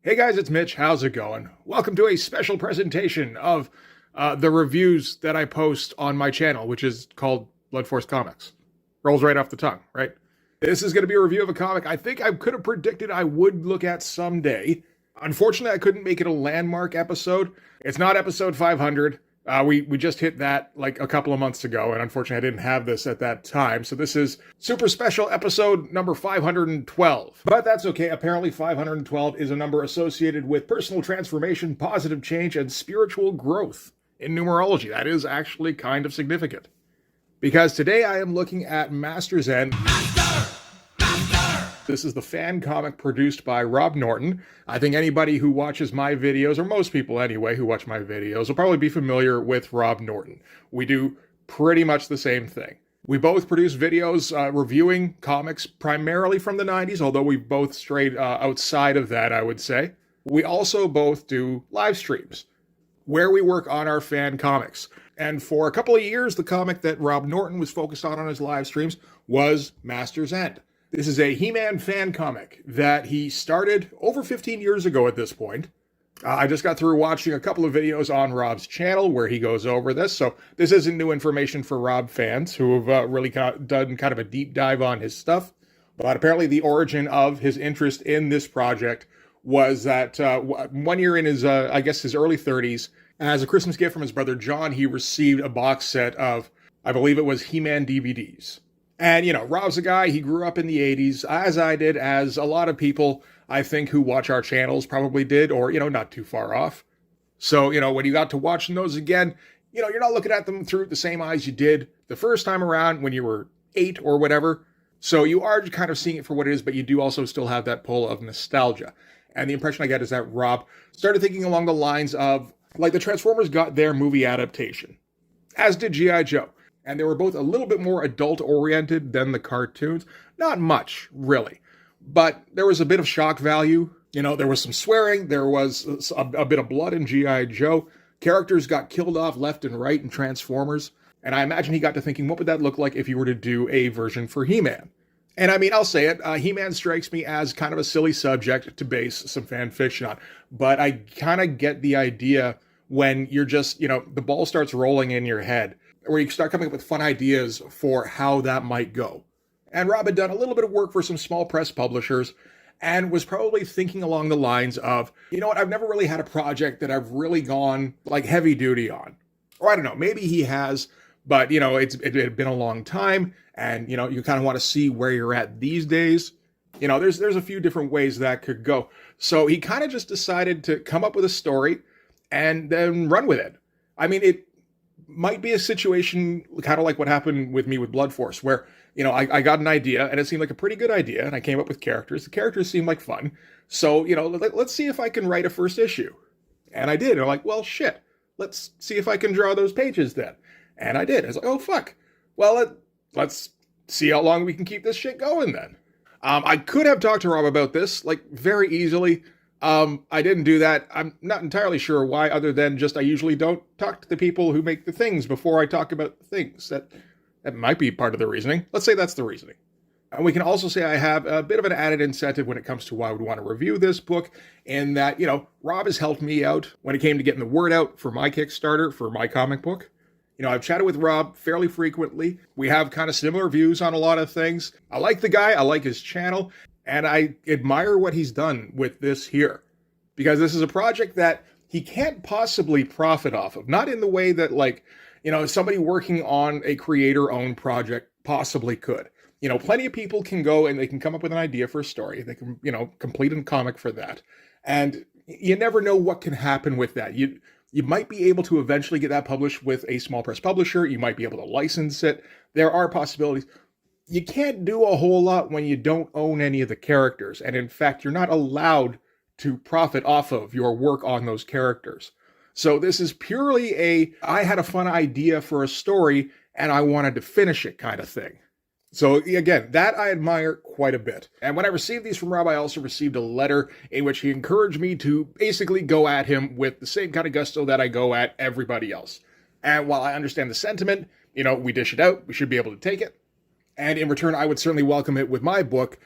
Hey guys, it's Mitch. How's it going? Welcome to a special presentation of the reviews that I post on my channel, which is called Blood Force Comics. Rolls right off the tongue, right? This is going to be a review of a comic I think I could have predicted I would look at someday. Unfortunately, I couldn't make it a landmark episode. It's not episode 500. We just hit that like a couple of months ago, and unfortunately I didn't have this at that time. So this is super special episode number 512. But that's okay. Apparently 512 is a number associated with personal transformation, positive change, and spiritual growth. In numerology, that is actually kind of significant. Because today I am looking at Master's End. This is the fan comic produced by Rob Norton. I think anybody who watches my videos, or most people anyway who watch my videos, will probably be familiar with Rob Norton. We do pretty much the same thing. We both produce videos reviewing comics primarily from the 90s, although we've both strayed outside of that, I would say. We also both do live streams where we work on our fan comics. And for a couple of years, the comic that Rob Norton was focused on his live streams was Master's End. This is a He-Man fan comic that he started over 15 years ago at this point. I just got through watching a couple of videos on Rob's channel where he goes over this, so this isn't new information for Rob fans who have really done kind of a deep dive on his stuff. But apparently the origin of his interest in this project was that 1 year in his, I guess his early 30s, as a Christmas gift from his brother John, he received a box set of, I believe it was He-Man DVDs. And, you know, Rob's a guy, he grew up in the 80s, as I did, as a lot of people, I think, who watch our channels probably did, or, you know, not too far off. So, you know, when you got to watching those again, you know, you're not looking at them through the same eyes you did the first time around when you were 8 or whatever. So you are kind of seeing it for what it is, but you do also still have that pull of nostalgia. And the impression I get is that Rob started thinking along the lines of, like, the Transformers got their movie adaptation, as did G.I. Joe. And they were both a little bit more adult-oriented than the cartoons. Not much, really. But there was a bit of shock value. You know, there was some swearing. There was a bit of blood in G.I. Joe. Characters got killed off left and right in Transformers. And I imagine he got to thinking, what would that look like if you were to do a version for He-Man? And I mean, I'll say it, He-Man strikes me as kind of a silly subject to base some fan fiction on. But I kind of get the idea when you're just, you know, the ball starts rolling in your head, where you start coming up with fun ideas for how that might go. And Rob had done a little bit of work for some small press publishers and was probably thinking along the lines of, you know what, I've never really had a project that I've really gone like heavy duty on. Or I don't know, maybe he has, but you know, it had been a long time and you know, you kind of want to see where you're at these days. You know, there's a few different ways that could go. So he kind of just decided to come up with a story and then run with it. I mean, it might be a situation kind of like what happened with me with Blood Force, where, you know, I got an idea and it seemed like a pretty good idea and I came up with characters. The characters seemed like fun. So, you know, let's see if I can write a first issue. And I did. And I'm like, well, shit, let's see if I can draw those pages then. And I did. I was like, oh, fuck. Well, let's see how long we can keep this shit going then. I could have talked to Rob about this, like, very easily. I didn't do that. I'm not entirely sure why, other than just I usually don't talk to the people who make the things before I talk about the things. That might be part of the reasoning. Let's say that's the reasoning. And we can also say I have a bit of an added incentive when it comes to why I would want to review this book, in that, you know, Rob has helped me out when it came to getting the word out for my Kickstarter, for my comic book. You know, I've chatted with Rob fairly frequently. We have kind of similar views on a lot of things. I like the guy. I like his channel. And I admire what he's done with this here, because this is a project that he can't possibly profit off of. Not in the way that, like, you know, somebody working on a creator-owned project possibly could. You know, plenty of people can go and they can come up with an idea for a story. They can, you know, complete a comic for that. And you never know what can happen with that. You might be able to eventually get that published with a small press publisher. You might be able to license it. There are possibilities. You can't do a whole lot when you don't own any of the characters. And in fact, you're not allowed to profit off of your work on those characters. So this is purely I had a fun idea for a story and I wanted to finish it kind of thing. So again, that I admire quite a bit. And when I received these from Rob, I also received a letter in which he encouraged me to basically go at him with the same kind of gusto that I go at everybody else. And while I understand the sentiment, you know, we dish it out, we should be able to take it. And in return, I would certainly welcome it with my book.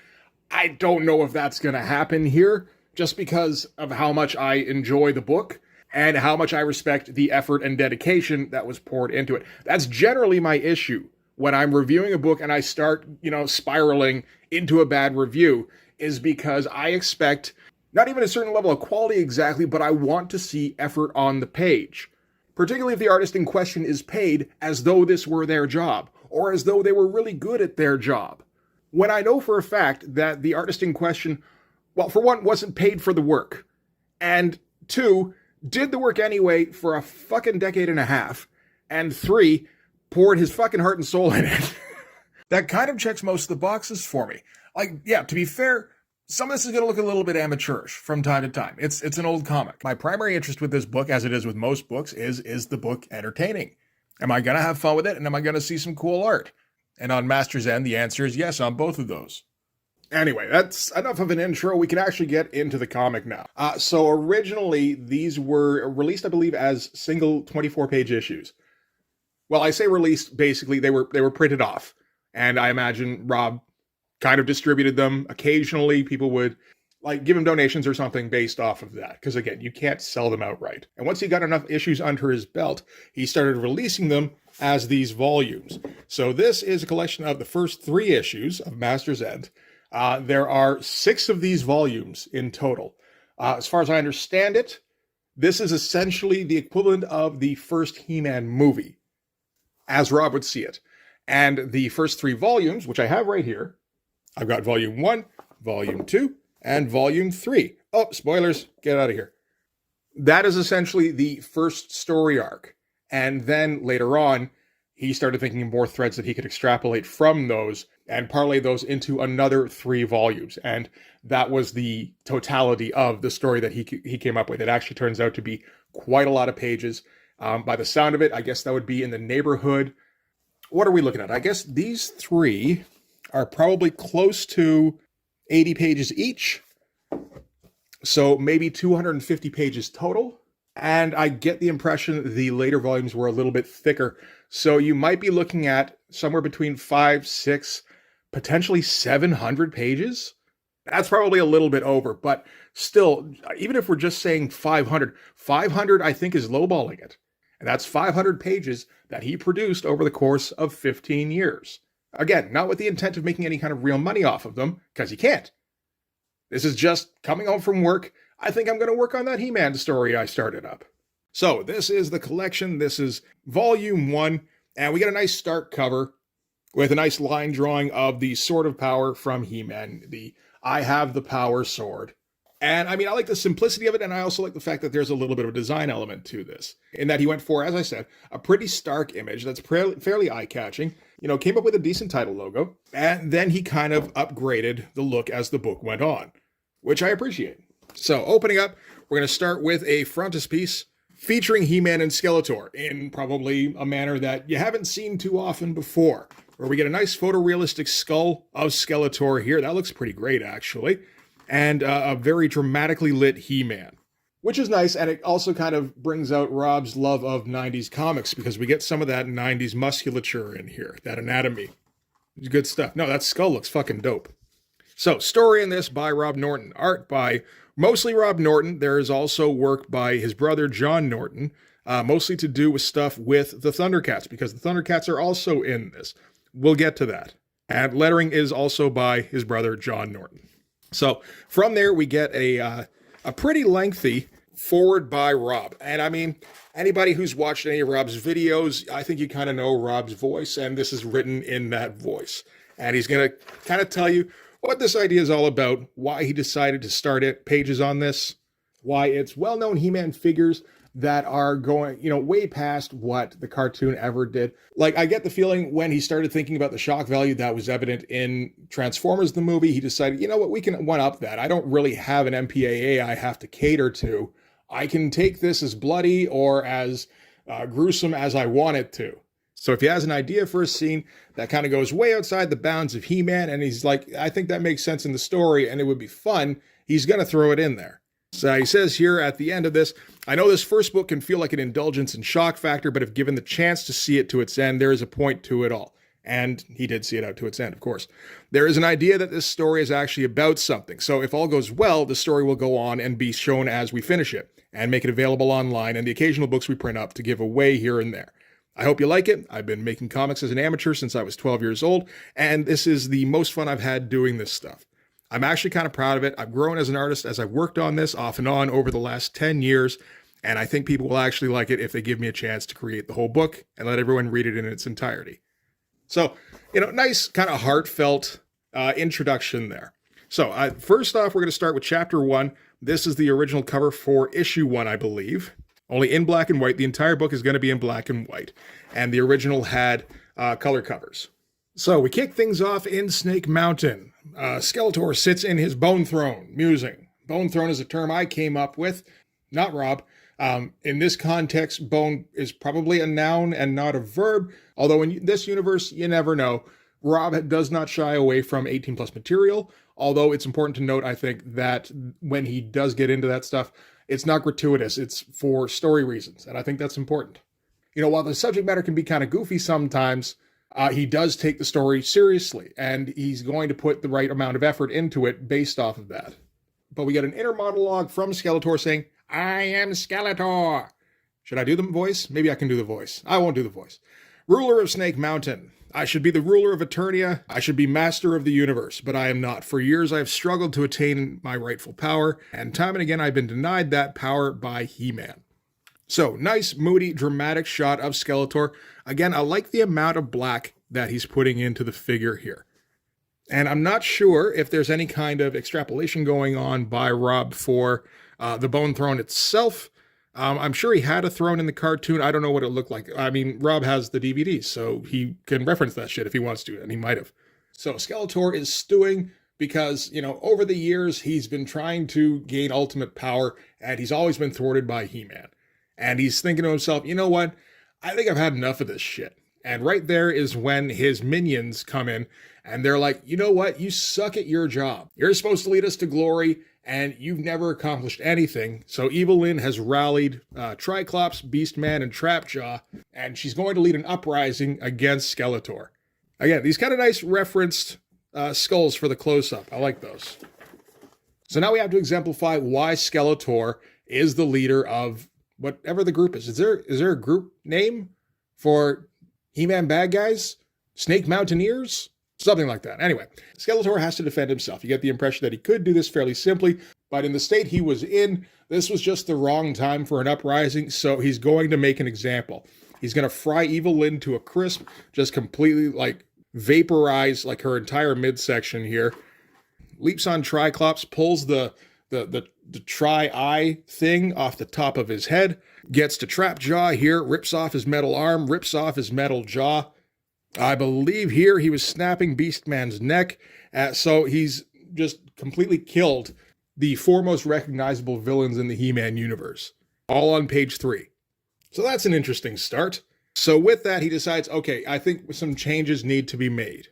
I don't know if that's going to happen here, just because of how much I enjoy the book and how much I respect the effort and dedication that was poured into it. That's generally my issue when I'm reviewing a book and I start, spiraling into a bad review, is because I expect not even a certain level of quality exactly, but I want to see effort on the page. Particularly if the artist in question is paid as though this were their job, or as though they were really good at their job. When I know for a fact that the artist in question, well, for one, wasn't paid for the work, and two, did the work anyway for a fucking decade and a half, and three, poured his fucking heart and soul in it. That kind of checks most of the boxes for me. Like, yeah, to be fair, some of this is going to look a little bit amateurish from time to time. It's an old comic. My primary interest with this book, as it is with most books, is the book entertaining? Am I going to have fun with it, and am I going to see some cool art? And on Master's End, the answer is yes on both of those. Anyway, that's enough of an intro. We can actually get into the comic now. So originally, these were released, I believe, as single 24-page issues. Well, I say released, basically, they were printed off. And I imagine Rob kind of distributed them. Occasionally, people would give him donations or something based off of that. Because again, you can't sell them outright. And once he got enough issues under his belt, he started releasing them as these volumes. So this is a collection of the first 3 issues of Master's End. There are 6 of these volumes in total. As far as I understand it, this is essentially the equivalent of the first He-Man movie, as Rob would see it. And the first 3 volumes, which I have right here, I've got volume 1, volume 2, and volume 3. Oh, spoilers, get out of here. That is essentially the first story arc. And then later on, he started thinking of more threads that he could extrapolate from those and parlay those into another 3 volumes. And that was the totality of the story that he came up with. It actually turns out to be quite a lot of pages. By the sound of it, I guess that would be in the neighborhood. What are we looking at? I guess these 3 are probably close to 80 pages each. So maybe 250 pages total. And I get the impression the later volumes were a little bit thicker. So you might be looking at somewhere between 500, 600, potentially 700 pages. That's probably a little bit over, but still, even if we're just saying 500 I think is lowballing it. And that's 500 pages that he produced over the course of 15 years. Again, not with the intent of making any kind of real money off of them, because he can't. This is just coming home from work. I think I'm going to work on that He-Man story I started up. So this is the collection. This is volume 1. And we get a nice start cover with a nice line drawing of the Sword of Power from He-Man, the I Have the Power sword. And I mean, I like the simplicity of it, and I also like the fact that there's a little bit of a design element to this, in that he went for, as I said, a pretty stark image that's fairly eye-catching, came up with a decent title logo, and then he kind of upgraded the look as the book went on, which I appreciate. So, opening up, we're going to start with a frontispiece featuring He-Man and Skeletor in probably a manner that you haven't seen too often before, where we get a nice photorealistic skull of Skeletor here. That looks pretty great, actually. And a very dramatically lit He-Man, which is nice, and it also kind of brings out Rob's love of 90s comics, because we get some of that 90s musculature in here, that anatomy. Good stuff. No, that skull looks fucking dope. So, story in this by Rob Norton. Art by mostly Rob Norton. There is also work by his brother John Norton, mostly to do with stuff with the Thundercats, because the Thundercats are also in this. We'll get to that. And lettering is also by his brother John Norton. So from there, we get a pretty lengthy forward by Rob. And I mean, anybody who's watched any of Rob's videos, I think you kind of know Rob's voice, and this is written in that voice. And he's going to kind of tell you what this idea is all about, why he decided to start it, pages on this, why it's well-known He-Man figures that are going, way past what the cartoon ever did. Like, I get the feeling when he started thinking about the shock value that was evident in Transformers, the movie, he decided, you know what, we can one-up that. I don't really have an MPAA I have to cater to. I can take this as bloody or as gruesome as I want it to. So if he has an idea for a scene that kind of goes way outside the bounds of He-Man, and he's like, I think that makes sense in the story and it would be fun, he's going to throw it in there. So he says here at the end of this, I know this first book can feel like an indulgence in shock factor, but if given the chance to see it to its end, there is a point to it all. And he did see it out to its end, of course. There is an idea that this story is actually about something. So if all goes well, the story will go on and be shown as we finish it and make it available online and the occasional books we print up to give away here and there. I hope you like it. I've been making comics as an amateur since I was 12 years old, and this is the most fun I've had doing this stuff. I'm actually kind of proud of it. I've grown as an artist as I've worked on this off and on over the last 10 years, and I think people will actually like it if they give me a chance to create the whole book and let everyone read it in its entirety. So, nice kind of heartfelt introduction there. So, first off, we're going to start with Chapter 1. This is the original cover for Issue 1, I believe. Only in black and white. The entire book is going to be in black and white. And the original had color covers. So, we kick things off in Snake Mountain. Skeletor sits in his bone throne, musing. Bone throne is a term I came up with, not Rob. In this context, bone is probably a noun and not a verb, although in this universe, you never know. Rob does not shy away from 18+ material, although it's important to note, I think, that when he does get into that stuff, it's not gratuitous, it's for story reasons, and I think that's important. While the subject matter can be kind of goofy sometimes, he does take the story seriously, and he's going to put the right amount of effort into it based off of that. But we get an inner monologue from Skeletor saying, "I am Skeletor." Should I do the voice? Maybe I can do the voice. I won't do the voice. Ruler of Snake Mountain. I should be the ruler of Eternia. I should be master of the universe, but I am not. For years I have struggled to attain my rightful power, and time and again I've been denied that power by He-Man. So, nice, moody, dramatic shot of Skeletor. Again, I like the amount of black that he's putting into the figure here. And I'm not sure if there's any kind of extrapolation going on by Rob for the Bone Throne itself. I'm sure he had a throne in the cartoon. I don't know what it looked like. I mean, Rob has the DVDs, so he can reference that shit if he wants to, and he might have. So Skeletor is stewing because, over the years, he's been trying to gain ultimate power, and he's always been thwarted by He-Man. And he's thinking to himself, you know what? I think I've had enough of this shit. And right there is when his minions come in, and they're like, you know what? You suck at your job. You're supposed to lead us to glory, and you've never accomplished anything. So Evil Lyn has rallied Triclops, Beastman, and Trapjaw, and she's going to lead an uprising against Skeletor. Again, these kind of nice referenced skulls for the close-up. I like those. So now we have to exemplify why Skeletor is the leader of whatever the group is. Is there a group name for He-Man bad guys? Snake Mountaineers? Something like that. Anyway, Skeletor has to defend himself. You get the impression that he could do this fairly simply, but in the state he was in, this was just the wrong time for an uprising, so he's going to make an example. He's going to fry Evil Lyn to a crisp, just completely, vaporize, her entire midsection here. Leaps on Triclops, pulls the tri-eye thing off the top of his head, gets to Trapjaw here, rips off his metal arm, rips off his metal jaw. I believe here he was snapping Beastman's neck, so he's just completely killed the foremost recognizable villains in the He-Man universe, all on page 3. So that's an interesting start. So with that, he decides, okay, I think some changes need to be made.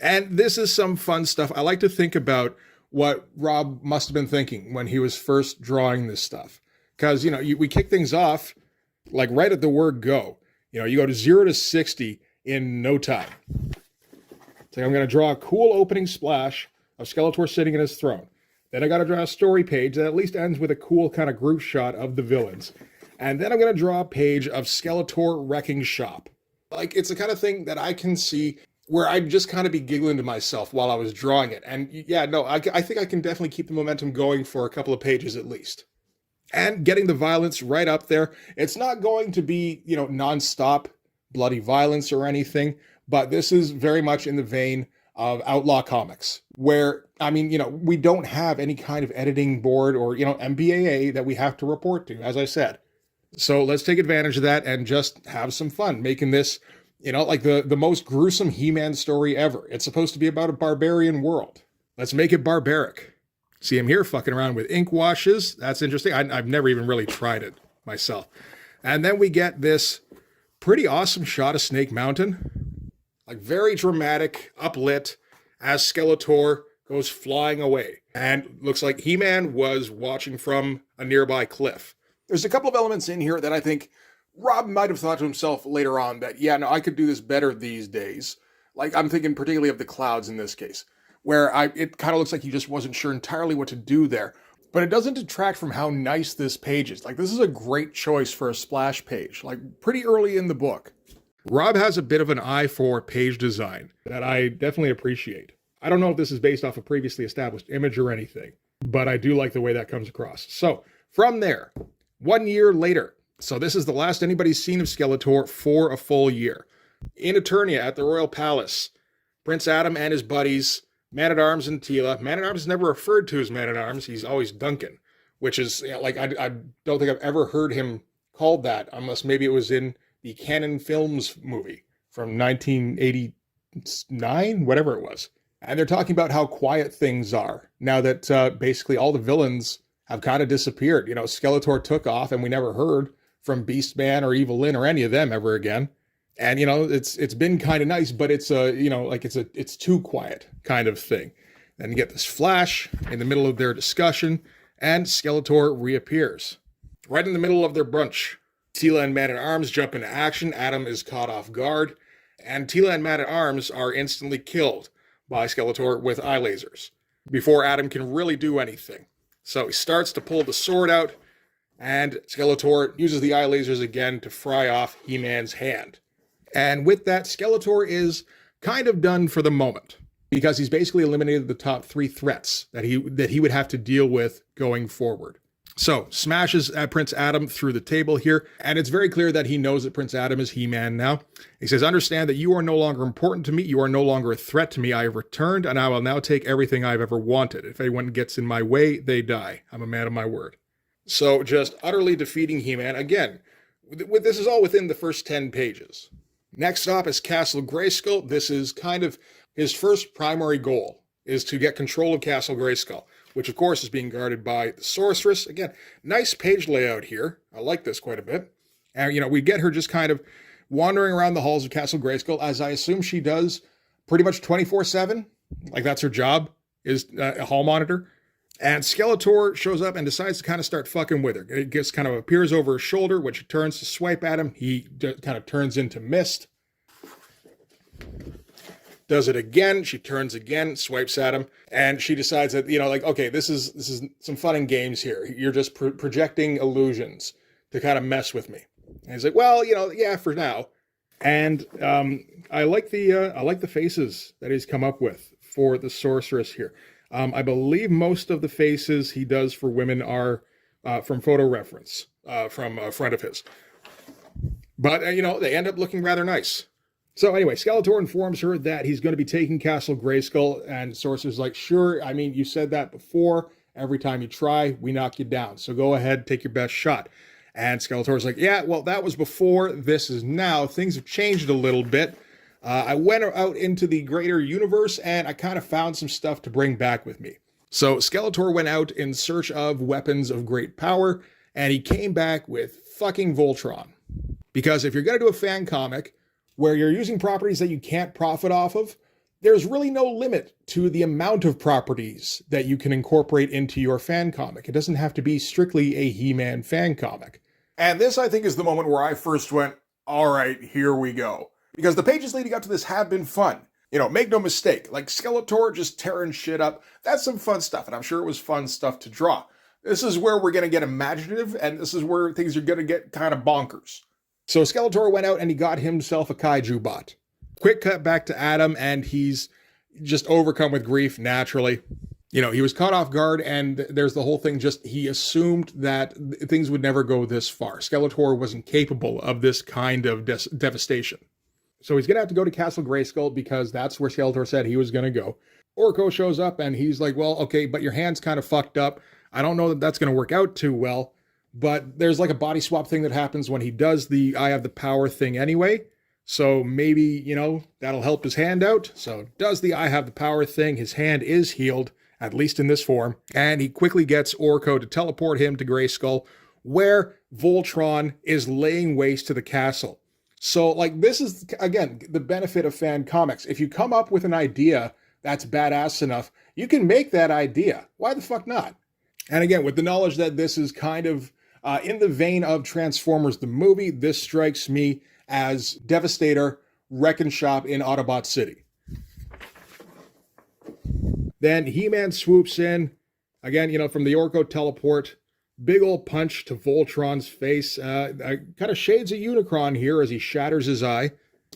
And this is some fun stuff. I like to think about what Rob must have been thinking when he was first drawing this stuff. Because, we kick things off, right at the word go. You go to 0 to 60 in no time. So I'm going to draw a cool opening splash of Skeletor sitting in his throne. Then I got to draw a story page that at least ends with a cool kind of group shot of the villains. And then I'm going to draw a page of Skeletor wrecking shop. It's the kind of thing that I can see where I'd just kind of be giggling to myself while I was drawing it. And I think I can definitely keep the momentum going for a couple of pages at least. And getting the violence right up there. It's not going to be, nonstop bloody violence or anything, but this is very much in the vein of Outlaw comics, where, we don't have any kind of editing board or, MPAA that we have to report to, as I said. So let's take advantage of that and just have some fun making this, the most gruesome He-Man story ever. It's supposed to be about a barbarian world. Let's make it barbaric. See him here fucking around with ink washes. That's interesting. I've never even really tried it myself. And then we get this pretty awesome shot of Snake Mountain. Very dramatic, uplit, as Skeletor goes flying away. And looks like He-Man was watching from a nearby cliff. There's a couple of elements in here that I think Rob might have thought to himself later on that, I could do this better these days. Like, I'm thinking particularly of the clouds in this case, where it kind of looks like he just wasn't sure entirely what to do there. But it doesn't detract from how nice this page is. Like, this is a great choice for a splash page, like pretty early in the book. Rob has a bit of an eye for page design that I definitely appreciate. I don't know if this is based off a previously established image or anything, but I do like the way that comes across. So from there, 1 year later, so this is the last anybody's seen of Skeletor for a full year. In Eternia at the Royal Palace, Prince Adam and his buddies, Man-at-Arms and Teela. Man-at-Arms is never referred to as Man-at-Arms. He's always Duncan, which is, like, I don't think I've ever heard him called that, unless maybe it was in the Canon Films movie from 1989, whatever it was. And they're talking about how quiet things are now that basically all the villains have kind of disappeared. You know, Skeletor took off and we never heard from Beastman or Evil Lyn or any of them ever again. And, you know, it's been kind of nice, but it's it's too quiet kind of thing. Then you get this flash in the middle of their discussion, and Skeletor reappears. Right in the middle of their brunch, Teela and Man-at-Arms jump into action. Adam is caught off guard, and Teela and Man-at-Arms are instantly killed by Skeletor with eye lasers before Adam can really do anything. So he starts to pull the sword out, and Skeletor uses the eye lasers again to fry off He-Man's hand. And with that, Skeletor is kind of done for the moment, because he's basically eliminated the top 3 threats that he would have to deal with going forward. So, smashes at Prince Adam through the table here, and it's very clear that he knows that Prince Adam is He-Man now. He says, "Understand that you are no longer important to me, you are no longer a threat to me, I have returned, and I will now take everything I've ever wanted. If anyone gets in my way, they die. I'm a man of my word." So, just utterly defeating He-Man, again, this is all within the first 10 pages. Next stop is Castle Grayskull. This is kind of his first primary goal, is to get control of Castle Grayskull, which of course is being guarded by the Sorceress. Again, nice page layout here. I like this quite a bit. And, you know, we get her just kind of wandering around the halls of Castle Grayskull, as I assume she does pretty much 24/7. Like, that's her job, is a hall monitor. And Skeletor shows up and decides to kind of start fucking with her. It just kind of appears over her shoulder. When she turns to swipe at him, he kind of turns into mist. Does it again. She turns again, swipes at him, and she decides that, you know, like, okay, this is some fun and games here. You're just projecting illusions to kind of mess with me. And he's like, well, you know, yeah, for now. And I like the faces that he's come up with for the Sorceress here. I believe most of the faces he does for women are from photo reference from a friend of his. But, you know, they end up looking rather nice. So anyway, Skeletor informs her that he's going to be taking Castle Grayskull, and Sorcerer's like, sure, I mean, you said that before. Every time you try, we knock you down. So go ahead, take your best shot. And Skeletor's like, yeah, well, that was before. This is now. Things have changed a little bit. I went out into the greater universe, and I kind of found some stuff to bring back with me. So Skeletor went out in search of weapons of great power, and he came back with fucking Voltron. Because if you're going to do a fan comic where you're using properties that you can't profit off of, there's really no limit to the amount of properties that you can incorporate into your fan comic. It doesn't have to be strictly a He-Man fan comic. And this, I think, is the moment where I first went, all right, here we go. Because the pages leading up to this have been fun. You know, make no mistake, like Skeletor just tearing shit up, that's some fun stuff, and I'm sure it was fun stuff to draw. This is where we're going to get imaginative, and this is where things are going to get kind of bonkers. So Skeletor went out and he got himself a kaiju bot. Quick cut back to Adam, and he's just overcome with grief naturally. You know, he was caught off guard, and there's the whole thing, just he assumed that things would never go this far. Skeletor wasn't capable of this kind of devastation. So he's going to have to go to Castle Grayskull because that's where Skeletor said he was going to go. Orko shows up and he's like, well, okay, but your hand's kind of fucked up. I don't know that that's going to work out too well. But there's like a body swap thing that happens when he does the I have the power thing anyway. So maybe, you know, that'll help his hand out. So does the I have the power thing. His hand is healed, at least in this form. And he quickly gets Orko to teleport him to Grayskull, where Voltron is laying waste to the castle. So, like, this is, again, the benefit of fan comics. If you come up with an idea that's badass enough, you can make that idea. Why the fuck not? And again, with the knowledge that this is kind of in the vein of Transformers the movie, this strikes me as Devastator Wreck and Shop in Autobot City. Then He-Man swoops in, again, from the Orko teleport. Big old punch to Voltron's face. Kind of shades a Unicron here as he shatters his eye.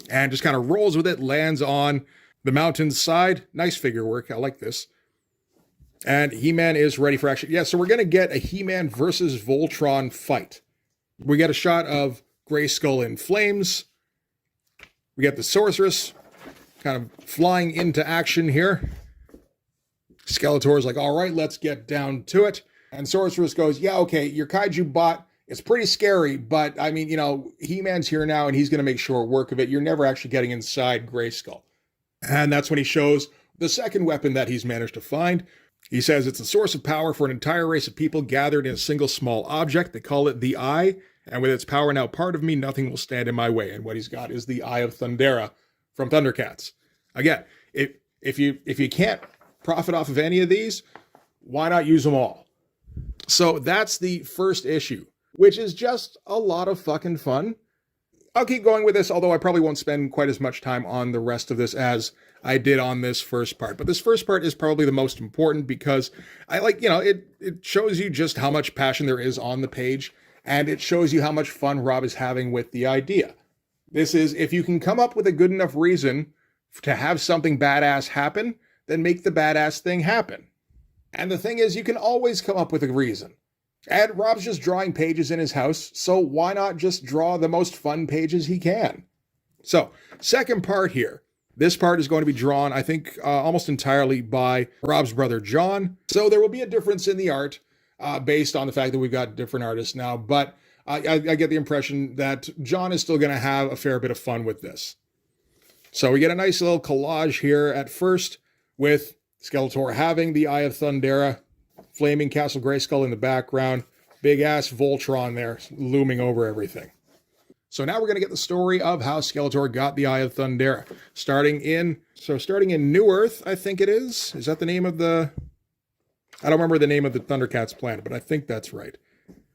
And just kind of rolls with it, lands on the mountain's side. Nice figure work. I like this. And He-Man is ready for action. Yeah, so we're going to get a He-Man versus Voltron fight. We get a shot of Grayskull in flames. We get the Sorceress kind of flying into action here. Skeletor's like, all right, let's get down to it. And Sorceress goes, yeah, okay, your kaiju bot, it's pretty scary, but I mean, He-Man's here now and he's going to make short work of it. You're never actually getting inside Grayskull. And that's when he shows the second weapon that he's managed to find. He says it's a source of power for an entire race of people gathered in a single small object. They call it the Eye, and with its power now part of me, nothing will stand in my way. And what he's got is the Eye of Thundera from Thundercats. Again, if you can't profit off of any of these, why not use them all? So that's the first issue, which is just a lot of fucking fun. I'll keep going with this, although I probably won't spend quite as much time on the rest of this as I did on this first part. But this first part is probably the most important because I like, it shows you just how much passion there is on the page, and it shows you how much fun Rob is having with the idea. This is, if you can come up with a good enough reason to have something badass happen, then make the badass thing happen. And the thing is, you can always come up with a reason. And Rob's just drawing pages in his house, so why not just draw the most fun pages he can? So, second part here. This part is going to be drawn, I think, almost entirely by Rob's brother, John. So there will be a difference in the art based on the fact that we've got different artists now. But I get the impression that John is still going to have a fair bit of fun with this. So we get a nice little collage here at first with Skeletor having the Eye of Thundera, flaming Castle Grayskull in the background, big-ass Voltron there looming over everything. So now we're going to get the story of how Skeletor got the Eye of Thundera. Starting in New Earth, I think it is. Is that the name of the... I don't remember the name of the Thundercats planet, but I think that's right.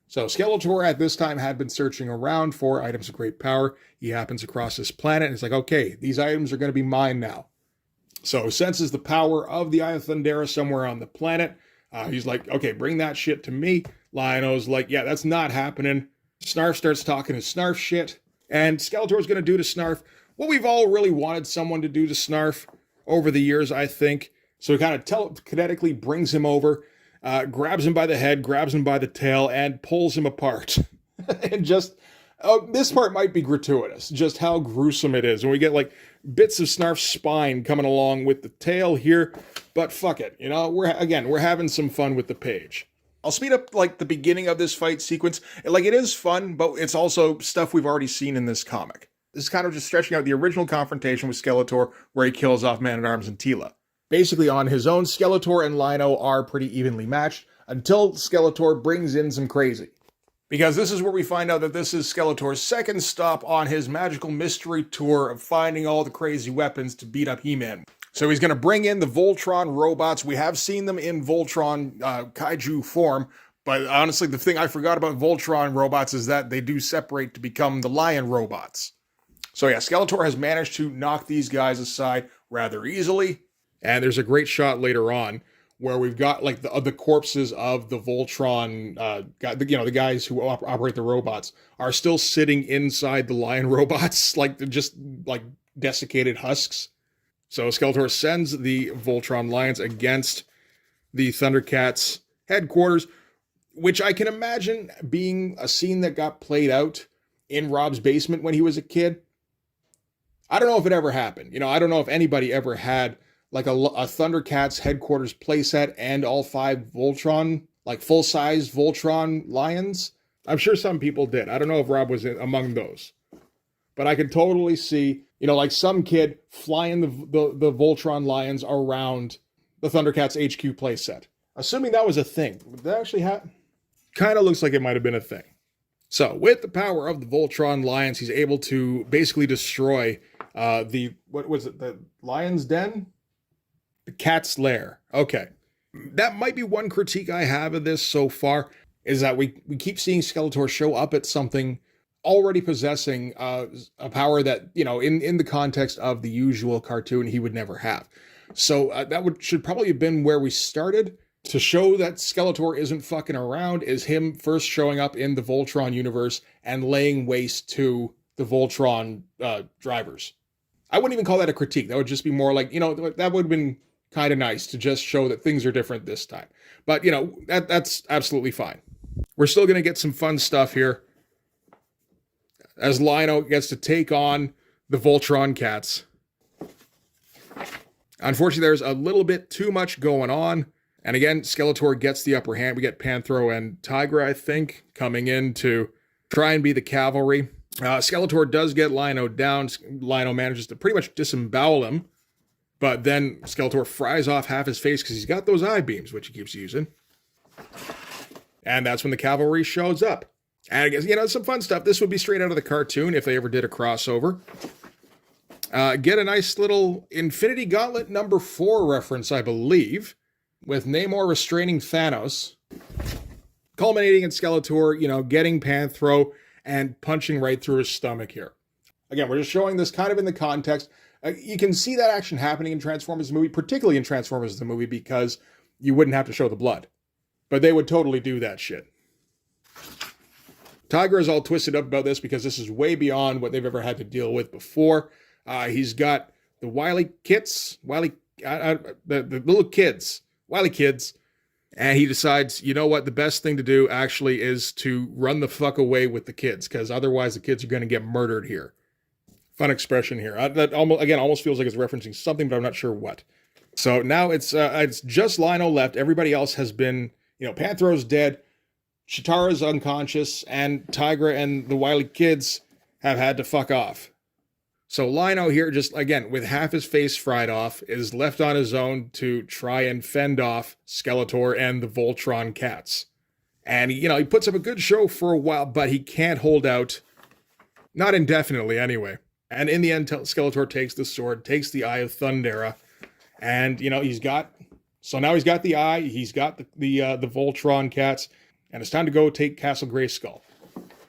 So Skeletor at this time had been searching around for items of great power. He happens across this planet, and it's like, okay, these items are going to be mine now. So senses the power of the Eye of Thundera somewhere on the planet. He's like, okay, bring that shit to me. Lion-O's like, yeah, that's not happening. Snarf starts talking to Snarf shit, and Skeletor's going to do to Snarf what we've all really wanted someone to do to Snarf over the years, I think. So he kind of telekinetically brings him over, grabs him by the head, grabs him by the tail, and pulls him apart. And just, this part might be gratuitous, just how gruesome it is. And we get like bits of Snarf's spine coming along with the tail here, but fuck it. We're having some fun with the page. I'll speed up like the beginning of this fight sequence. Like, it is fun, but it's also stuff we've already seen in this comic. This is kind of just stretching out the original confrontation with Skeletor where he kills off Man-at-Arms and Tila. Basically, on his own, Skeletor and Lion-O are pretty evenly matched until Skeletor brings in some crazy. Because this is where we find out that this is Skeletor's second stop on his magical mystery tour of finding all the crazy weapons to beat up He-Man. So he's going to bring in the Voltron robots. We have seen them in Voltron kaiju form, but honestly, the thing I forgot about Voltron robots is that they do separate to become the lion robots. So yeah, Skeletor has managed to knock these guys aside rather easily. And there's a great shot later on where we've got like the corpses of the Voltron, the guys who operate the robots are still sitting inside the lion robots, like they're just like desiccated husks. So Skeletor sends the Voltron Lions against the Thundercats headquarters, which I can imagine being a scene that got played out in Rob's basement when he was a kid. I don't know if it ever happened. I don't know if anybody ever had like a Thundercats headquarters playset and all 5 Voltron, like full-size Voltron Lions. I'm sure some people did. I don't know if Rob was among those. But I could totally see, like some kid flying the Voltron Lions around the Thundercats HQ playset. Assuming that was a thing. Would that actually happen? Kind of looks like it might have been a thing. So, with the power of the Voltron Lions, he's able to basically destroy the Lion's Den? The Cat's Lair. Okay. That might be one critique I have of this so far, is that we keep seeing Skeletor show up at something already possessing a power that, in the context of the usual cartoon, he would never have. So should probably have been where we started. To show that Skeletor isn't fucking around is him first showing up in the Voltron universe and laying waste to the Voltron drivers. I wouldn't even call that a critique. That would just be more like, that would have been kind of nice to just show that things are different this time. But, that's absolutely fine. We're still going to get some fun stuff here as Lion-O gets to take on the Voltron cats. Unfortunately, there's a little bit too much going on. And again, Skeletor gets the upper hand. We get Panthro and Tigra, I think, coming in to try and be the cavalry. Skeletor does get Lion-O down. Lion-O manages to pretty much disembowel him. But then Skeletor fries off half his face because he's got those eye beams, which he keeps using. And that's when the cavalry shows up. And I guess, some fun stuff. This would be straight out of the cartoon if they ever did a crossover. Get a nice little Infinity Gauntlet number 4 reference, I believe, with Namor restraining Thanos, culminating in Skeletor, getting Panthro and punching right through his stomach here. Again, we're just showing this kind of in the context. You can see that action happening in Transformers the movie, particularly in Transformers the movie, because you wouldn't have to show the blood. But they would totally do that shit. Tigra is all twisted up about this because this is way beyond what they've ever had to deal with before. He's got the the little kids, Wily kids, and he decides, the best thing to do actually is to run the fuck away with the kids, because otherwise the kids are going to get murdered here. Fun expression here. That almost feels like it's referencing something, but I'm not sure what. So now it's just Lion-O left. Everybody else has been, Panthro's dead, Chitara's unconscious, and Tigra and the Wily kids have had to fuck off. So Lion-O here, just again, with half his face fried off, is left on his own to try and fend off Skeletor and the Voltron cats. And, he puts up a good show for a while, but he can't hold out. Not indefinitely, anyway. And in the end, Skeletor takes the sword, takes the Eye of Thundera, and, he's got the eye, he's got the Voltron cats, and it's time to go take Castle Grayskull.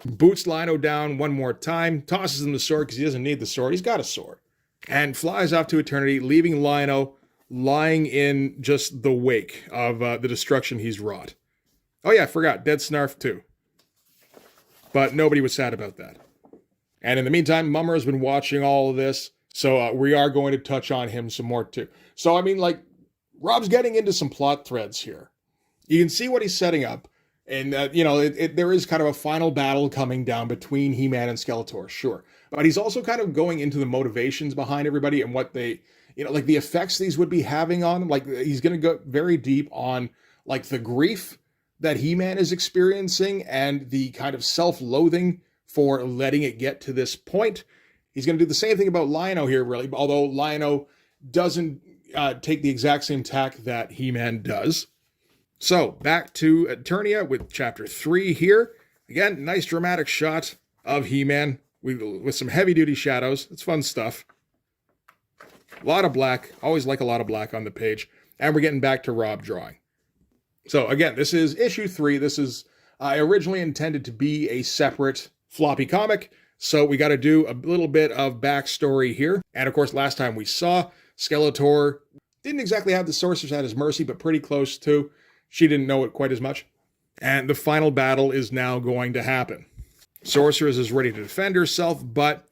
Boots Lion-O down one more time, tosses him the sword because he doesn't need the sword. He's got a sword. And flies off to eternity, leaving Lion-O lying in just the wake of the destruction he's wrought. Oh yeah, I forgot. Dead Snarf too. But nobody was sad about that. And in the meantime, Mummer has been watching all of this, so we are going to touch on him some more too. So, Rob's getting into some plot threads here. You can see what he's setting up. And, there is kind of a final battle coming down between He-Man and Skeletor, sure. But he's also kind of going into the motivations behind everybody and what they, the effects these would be having on them. He's going to go very deep on, the grief that He-Man is experiencing and the kind of self-loathing for letting it get to this point. He's going to do the same thing about Lion-O here, really, although Lion-O doesn't take the exact same tack that He-Man does. So, back to Eternia with Chapter 3 here. Again, nice dramatic shot of He-Man with some heavy-duty shadows. It's fun stuff. A lot of black. Always like a lot of black on the page. And we're getting back to Rob drawing. So, again, this is issue 3. This is originally intended to be a separate floppy comic. So, we got to do a little bit of backstory here. And, of course, last time we saw, Skeletor didn't exactly have the Sorceress at his mercy, but pretty close to. She didn't know it quite as much. And the final battle is now going to happen. Sorceress is ready to defend herself, but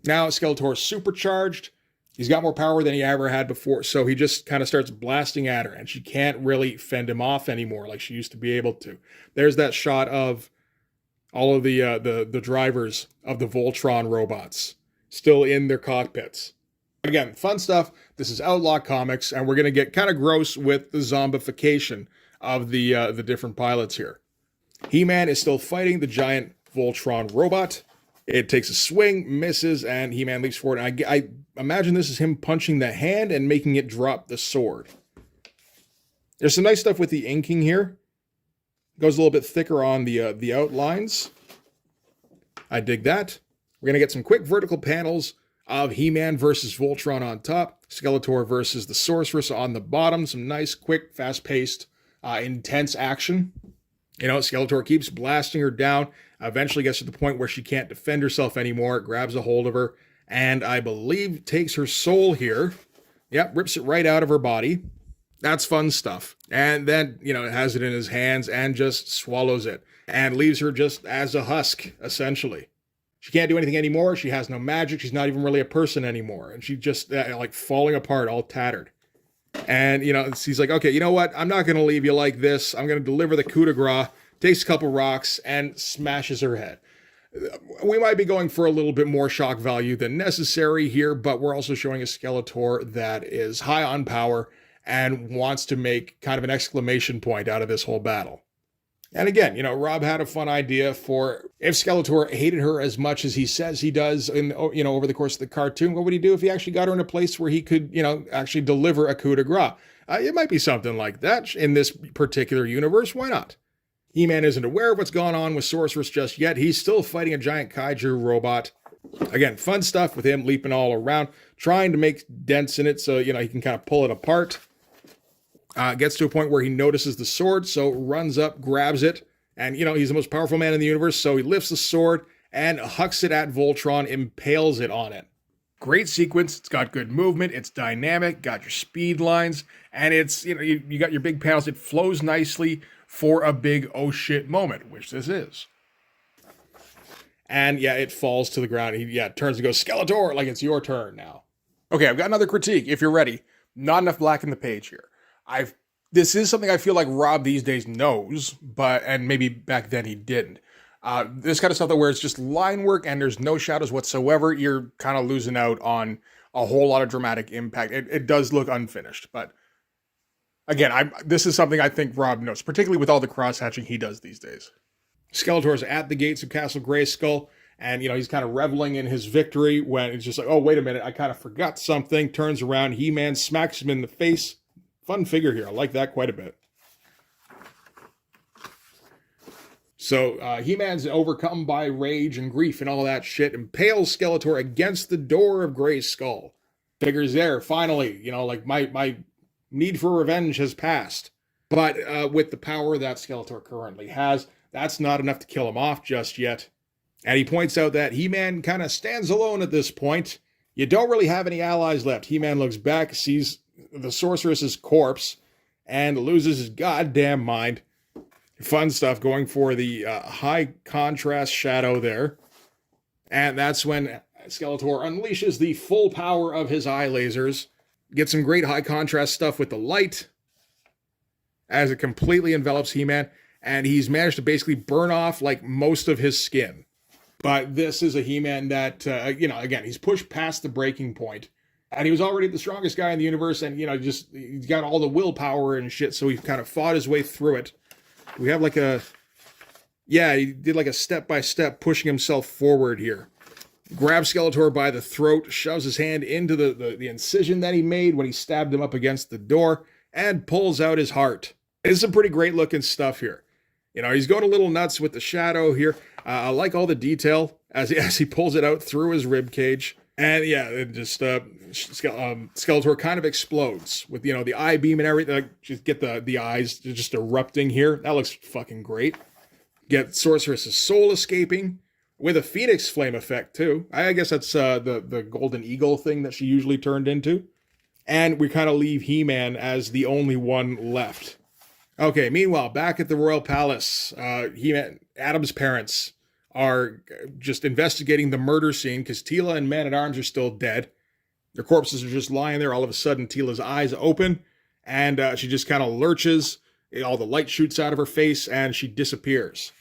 now Skeletor's supercharged. He's got more power than he ever had before, so he just kind of starts blasting at her, and she can't really fend him off anymore like she used to be able to. There's that shot of all of the drivers of the Voltron robots still in their cockpits. Again, fun stuff. This is Outlaw Comics, and we're going to get kind of gross with the zombification of the different pilots here. He-Man is still fighting the giant Voltron robot. It takes a swing, misses, and He-Man leaps forward. And I imagine this is him punching the hand and making it drop the sword. There's some nice stuff with the inking here. Goes a little bit thicker on the outlines. I dig that. We're going to get some quick vertical panels of He-Man versus Voltron on top. Skeletor versus the Sorceress on the bottom. Some nice, quick, fast-paced intense action. Skeletor keeps blasting her down, eventually gets to the point where she can't defend herself anymore, grabs a hold of her, and I believe takes her soul here Yep, rips it right out of her body. That's fun stuff. And then, has it in his hands and just swallows it and leaves her just as a husk, essentially. She can't do anything anymore. She has no magic. She's not even really a person anymore. And she's just like falling apart, all tattered. And, he's like, okay, you know what? I'm not going to leave you like this. I'm going to deliver the coup de grace, takes a couple rocks, and smashes her head. We might be going for a little bit more shock value than necessary here, but we're also showing a Skeletor that is high on power and wants to make kind of an exclamation point out of this whole battle. And again, Rob had a fun idea for if Skeletor hated her as much as he says he does over the course of the cartoon, what would he do if he actually got her in a place where he could, actually deliver a coup de grace? It might be something like that in this particular universe. Why not? He-Man isn't aware of what's gone on with Sorceress just yet. He's still fighting a giant kaiju robot. Again, fun stuff with him leaping all around, trying to make dents in it so, he can kind of pull it apart. Gets to a point where he notices the sword, so runs up, grabs it, and, he's the most powerful man in the universe, so he lifts the sword and hucks it at Voltron, impales it on it. Great sequence. It's got good movement. It's dynamic. Got your speed lines, and it's, you got your big panels. It flows nicely for a big oh shit moment, which this is. And yeah, it falls to the ground. He turns and goes, Skeletor, like it's your turn now. Okay, I've got another critique, if you're ready. Not enough black in the page here. This is something I feel like Rob these days knows, and maybe back then he didn't. This kind of stuff where it's just line work and there's no shadows whatsoever, you're kind of losing out on a whole lot of dramatic impact. It does look unfinished, but again, this is something I think Rob knows, particularly with all the cross-hatching he does these days. Skeletor's at the gates of Castle Grayskull, and, he's kind of reveling in his victory when it's just like, oh, wait a minute, I kind of forgot something. Turns around, He-Man smacks him in the face. Fun figure here. I like that quite a bit. So He-Man's overcome by rage and grief and all that shit, impales Skeletor against the door of Grayskull. Figures there, finally, my need for revenge has passed. But with the power that Skeletor currently has, that's not enough to kill him off just yet. And he points out that He-Man kind of stands alone at this point. You don't really have any allies left. He-Man looks back, sees the Sorceress's corpse, and loses his goddamn mind. Fun stuff going for the high contrast shadow there. And that's when Skeletor unleashes the full power of his eye lasers. Gets some great high contrast stuff with the light as it completely envelops He-Man. And he's managed to basically burn off like most of his skin. But this is a He-Man that, again, he's pushed past the breaking point. And he was already the strongest guy in the universe, and, he's got all the willpower and shit, so he kind of fought his way through it. We have he did like a step-by-step pushing himself forward here. Grabs Skeletor by the throat, shoves his hand into the incision that he made when he stabbed him up against the door, and pulls out his heart. It's some pretty great-looking stuff here. He's going a little nuts with the shadow here. I like all the detail as he pulls it out through his rib cage. And Skeletor kind of explodes with, the eye beam and everything. Just get the eyes just erupting here. That looks fucking great. Get Sorceress's soul escaping with a Phoenix flame effect too. I guess that's the golden eagle thing that she usually turned into. And we kind of leave He-Man as the only one left. Okay, meanwhile, back at the Royal Palace, He-Man, Adam's parents are just investigating the murder scene because Teela and Man-at-Arms are still dead. Their corpses are just lying there. All of a sudden, Teela's eyes open, and she just kind of lurches. All the light shoots out of her face, and she disappears.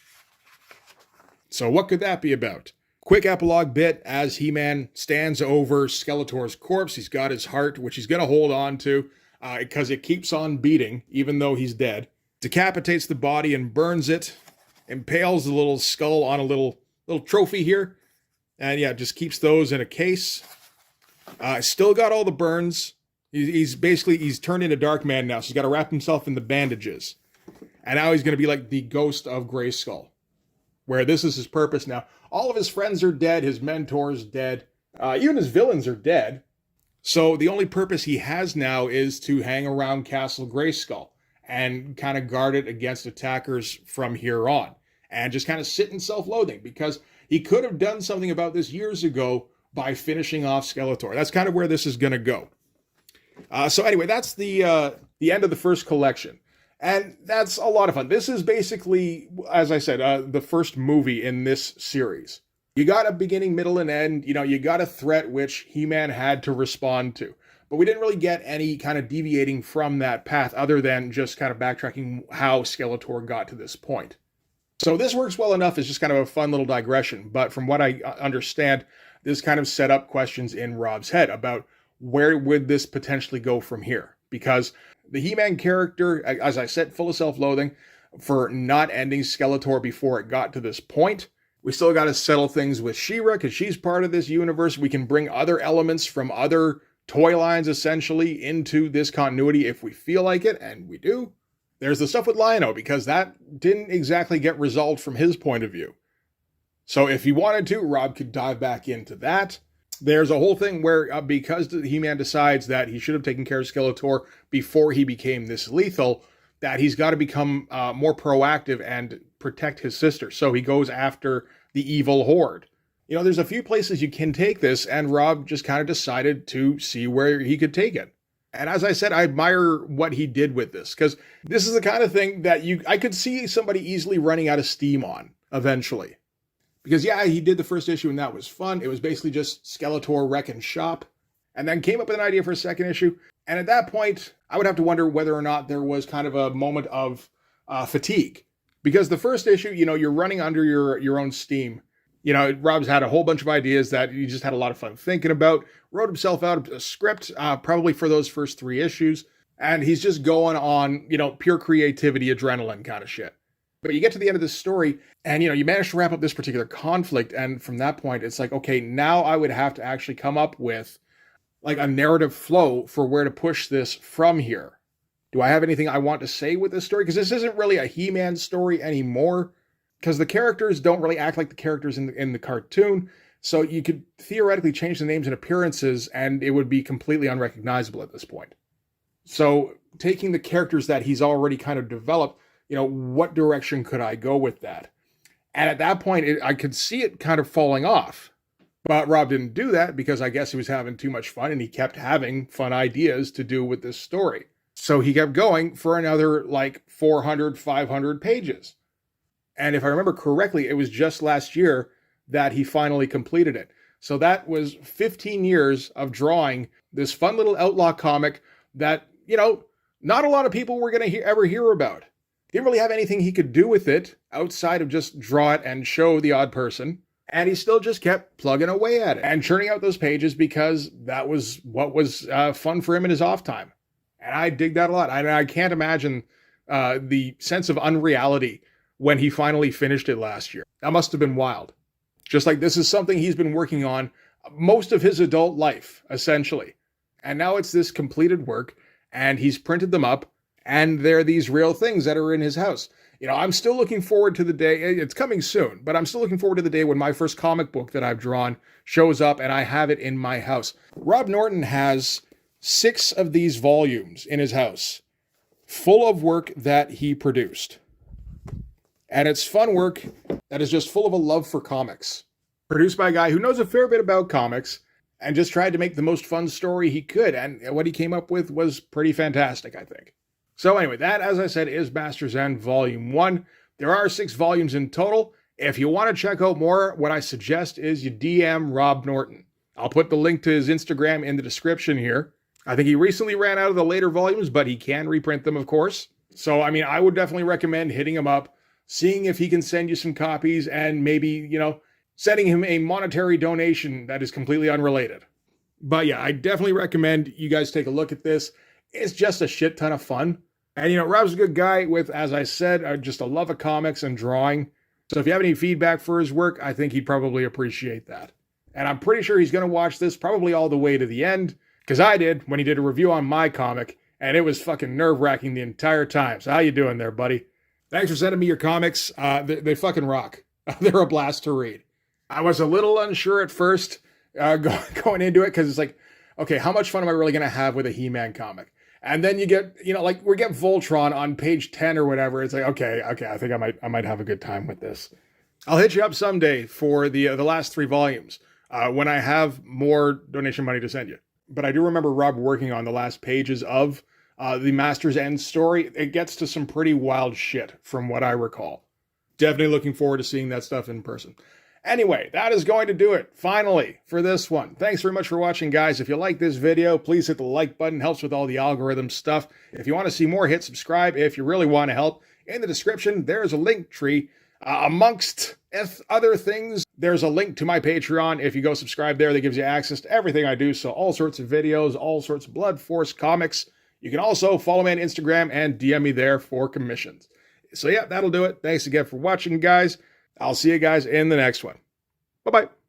So what could that be about? Quick epilogue bit as He-Man stands over Skeletor's corpse. He's got his heart, which he's going to hold on to because it keeps on beating, even though he's dead. Decapitates the body and burns it. Impales the little skull on a little trophy here. And yeah, just keeps those in a case. Still got all the burns. He's turned into Darkman now, so he's got to wrap himself in the bandages. And now he's going to be like the ghost of Grayskull, where this is his purpose now. All of his friends are dead. His mentor's dead. Even his villains are dead. So the only purpose he has now is to hang around Castle Grayskull and kind of guard it against attackers from here on. And just kind of sit in self-loathing, because he could have done something about this years ago by finishing off Skeletor. That's kind of where this is going to go. So anyway, that's the end of the first collection. And that's a lot of fun. This is basically, as I said, the first movie in this series. You got a beginning, middle, and end. You know, you got a threat which He-Man had to respond to. But we didn't really get any kind of deviating from that path other than just kind of backtracking how Skeletor got to this point. So this works well enough as just kind of a fun little digression. But from what I understand, this kind of set up questions in Rob's head about where would this potentially go from here? Because the He-Man character, as I said, full of self-loathing for not ending Skeletor before it got to this point. We still got to settle things with She-Ra because she's part of this universe. We can bring other elements from other toy lines essentially into this continuity if we feel like it, and we do. There's the stuff with Lion-O because that didn't exactly get resolved from his point of view. So if he wanted to, Rob could dive back into that. There's a whole thing where because He-Man decides that he should have taken care of Skeletor before he became this lethal, that he's got to become more proactive and protect his sister. So he goes after the evil horde. You know, there's a few places you can take this, and Rob just kind of decided to see where he could take it. And as I said, I admire what he did with this, because this is the kind of thing that I could see somebody easily running out of steam on eventually. Because yeah, he did the first issue and that was fun. It was basically just Skeletor wrecking shop, and then came up with an idea for a second issue. And at that point, I would have to wonder whether or not there was kind of a moment of fatigue. Because the first issue, you know, you're running under your own steam. You know, Rob's had a whole bunch of ideas that he just had a lot of fun thinking about, wrote himself out a script, probably for those first 3 issues. And he's just going on, you know, pure creativity, adrenaline kind of shit. But you get to the end of this story and, you know, you manage to wrap up this particular conflict. And from that point, it's like, okay, now I would have to actually come up with like a narrative flow for where to push this from here. Do I have anything I want to say with this story? Because this isn't really a He-Man story anymore, because the characters don't really act like the characters in the cartoon. So you could theoretically change the names and appearances and it would be completely unrecognizable at this point. So taking the characters that he's already kind of developed, you know, what direction could I go with that? And at that point, I could see it kind of falling off. But Rob didn't do that because I guess he was having too much fun and he kept having fun ideas to do with this story. So he kept going for another like 400, 500 pages. And if I remember correctly, it was just last year that he finally completed it. So that was 15 years of drawing this fun little outlaw comic that, you know, not a lot of people were going to ever hear about. Didn't really have anything he could do with it outside of just draw it and show the odd person. And he still just kept plugging away at it and churning out those pages because that was what was fun for him in his off time. And I dig that a lot. I can't imagine the sense of unreality when he finally finished it last year. That must have been wild. Just like this is something he's been working on most of his adult life, essentially. And now it's this completed work, and he's printed them up, and they're these real things that are in his house. You know, I'm still looking forward to the day, it's coming soon, but I'm still looking forward to the day when my first comic book that I've drawn shows up and I have it in my house. Rob Norton has 6 of these volumes in his house, full of work that he produced. And it's fun work that is just full of a love for comics. Produced by a guy who knows a fair bit about comics and just tried to make the most fun story he could. And what he came up with was pretty fantastic, I think. So anyway, that, as I said, is Master's End Volume 1. There are 6 volumes in total. If you want to check out more, what I suggest is you DM Rob Norton. I'll put the link to his Instagram in the description here. I think he recently ran out of the later volumes, but he can reprint them, of course. So, I mean, I would definitely recommend hitting him up, seeing if he can send you some copies, and maybe, you know, sending him a monetary donation that is completely unrelated. But yeah, I definitely recommend you guys take a look at this. It's just a shit ton of fun. And, you know, Rob's a good guy with, as I said, just a love of comics and drawing. So if you have any feedback for his work, I think he'd probably appreciate that. And I'm pretty sure he's going to watch this probably all the way to the end, because I did when he did a review on my comic, and it was fucking nerve-wracking the entire time. So how you doing there, buddy? Thanks for sending me your comics. They fucking rock. They're a blast to read. I was a little unsure at first going into it, because it's like, okay, how much fun am I really going to have with a He-Man comic? And then you get, you know, like we get Voltron on page 10 or whatever. It's like, okay, I think I might have a good time with this. I'll hit you up someday for the last 3 volumes when I have more donation money to send you. but I do remember Rob working on the last pages of the Master's End story. It gets to some pretty wild shit from what I recall. Definitely looking forward to seeing that stuff in person. Anyway, that is going to do it, finally, for this one. Thanks very much for watching, guys. If you like this video, please hit the like button. Helps with all the algorithm stuff. If you want to see more, hit subscribe. If you really want to help, in the description, there's a link tree. Amongst other things, there's a link to my Patreon. If you go subscribe there, that gives you access to everything I do. So all sorts of videos, all sorts of Blood Force comics. You can also follow me on Instagram and DM me there for commissions. So yeah, that'll do it. Thanks again for watching, guys. I'll see you guys in the next one. Bye-bye.